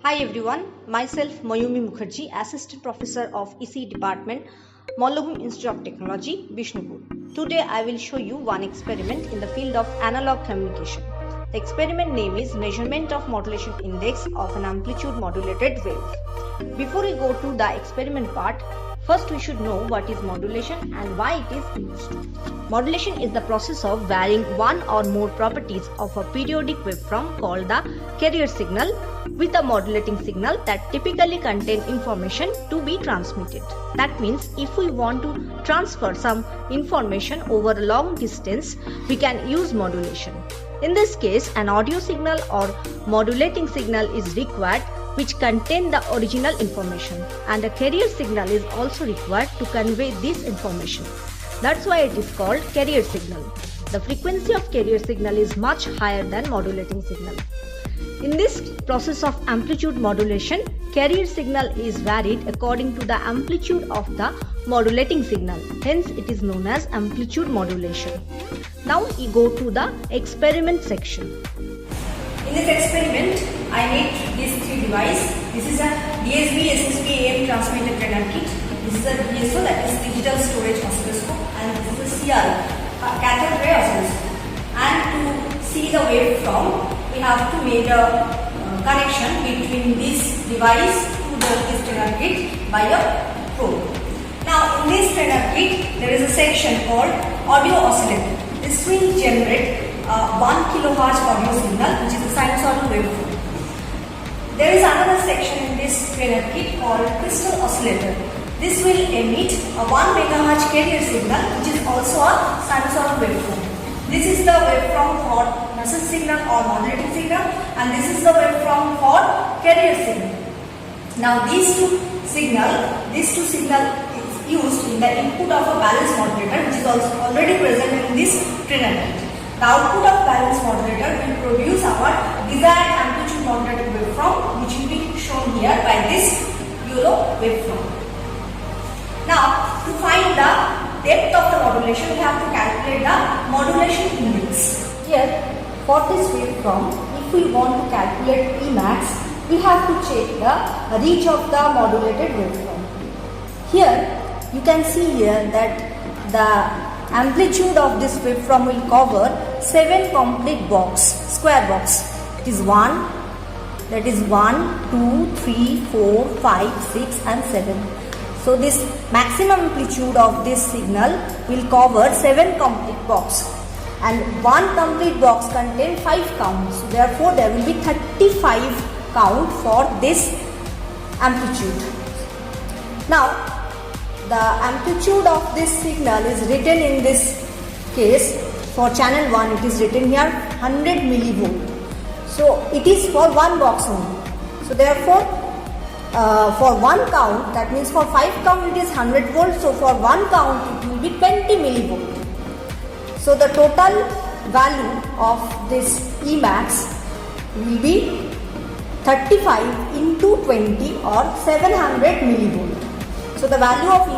Hi everyone, myself Mayumi Mukherjee, Assistant Professor of EC Department, Mollabhum Institute of Technology, Bishnupur. Today I will show you one experiment in the field of analog communication. The experiment name is Measurement of Modulation Index of an Amplitude Modulated Wave. Before we go to the experiment part, first we should know what is modulation and why it is used. Modulation is the process of varying one or more properties of a periodic waveform called the carrier signal with a modulating signal that typically contain information to be transmitted. That means if we want to transfer some information over a long distance, we can use modulation. In this case, an audio signal or modulating signal is required which contain the original information, and a carrier signal is also required to convey this information. That's why it is called carrier signal. The frequency of carrier signal is much higher than modulating signal. In this process of amplitude modulation, carrier signal is varied according to the amplitude of the modulating signal. Hence, it is known as amplitude modulation. Now we go to the experiment section. In this experiment, I need these three devices. This is a DSB SSB AM transmitter trainer kit. This is a DSO, that is digital storage oscilloscope, and this is a CR, cathode ray oscilloscope. And to see the waveform, we have to make a connection between this device to this trainer kit by a probe. Now, in this trainer kit, there is a section called audio oscillator. This will generate 1 kHz audio signal, which is a sinusoidal waveform. There is another section in this trainer kit called crystal oscillator. This will emit a 1 MHz carrier signal, which is also a sinusoidal waveform. This is the waveform for message signal or modulating signal, and this is the waveform for carrier signal. Now these two signal is used in the input of a balance modulator, which is also already present in this trainer kit. The output of balance modulator will produce our desired amplitude modulated waveform, which will be shown here by this yellow waveform. Now, to find the depth of the modulation, we have to calculate the modulation index. Here, for this waveform, if we want to calculate Emax, we have to check the reach of the modulated waveform. Here, you can see here that the amplitude of this waveform will cover 7 complete square box. It is 1, 2, 3, 4, 5, 6 and 7. So this maximum amplitude of this signal will cover 7 complete box, and one complete box contains 5 counts. So therefore, there will be 35 count for this amplitude. Now, the amplitude of this signal is written in this case. For channel 1, it is written here 100 millivolt. So it is for one box only. So therefore, for one count, that means for 5 count it is 100 volts. So for one count it will be 20 millivolt. So the total value of this Emax will be 35 into 20 or 700 millivolt. So the value of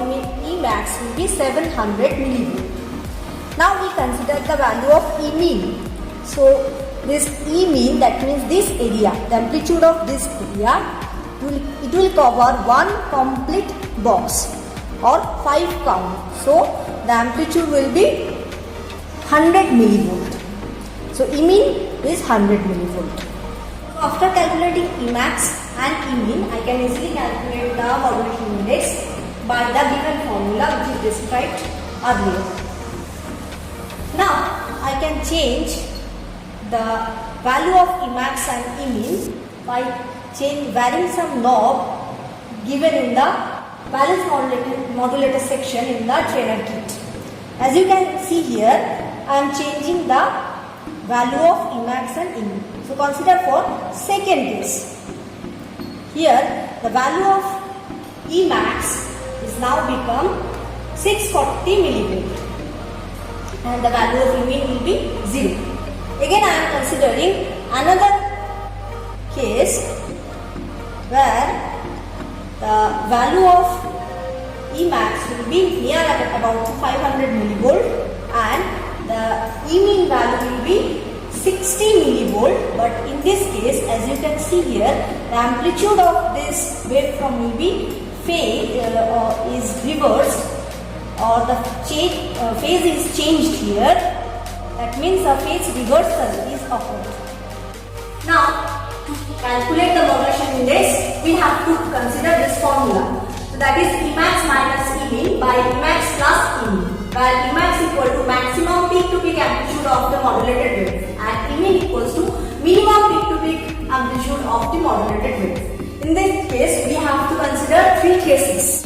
Emax will be 700 millivolt. Now we consider the value of Emean. So this Emean, that means this area, the amplitude of this area, it will cover one complete box or 5 count. So the amplitude will be 100 millivolt. So Emean is 100 millivolt. So after calculating Emax and Emean, I can easily calculate the modulation index by the given formula which is described earlier. Now I can change the value of Emax and Emean by varying some knob given in the balance modulator section in the trainer kit. As you can see here, I am changing the value of Emax and Emean. So consider for second case. Here the value of Emax is now become 640 millivolt and the value of Emean will be 0. Again I am considering another case where the value of Emax will be near about 500 millivolt and the Emean value will be 60 millivolt, but in this case, as you can see here, the amplitude of this waveform will be is reversed, or the phase is changed here. That means a phase reversal is occurred. Now, to calculate the modulation index, we have to consider this formula. So that is Emax minus Emin by Emax plus Emin, where Emax equal to maximum peak to peak amplitude of the modulated wave and Emin equals to minimum peak to peak amplitude of the modulated wave. In this case, we have to consider three cases.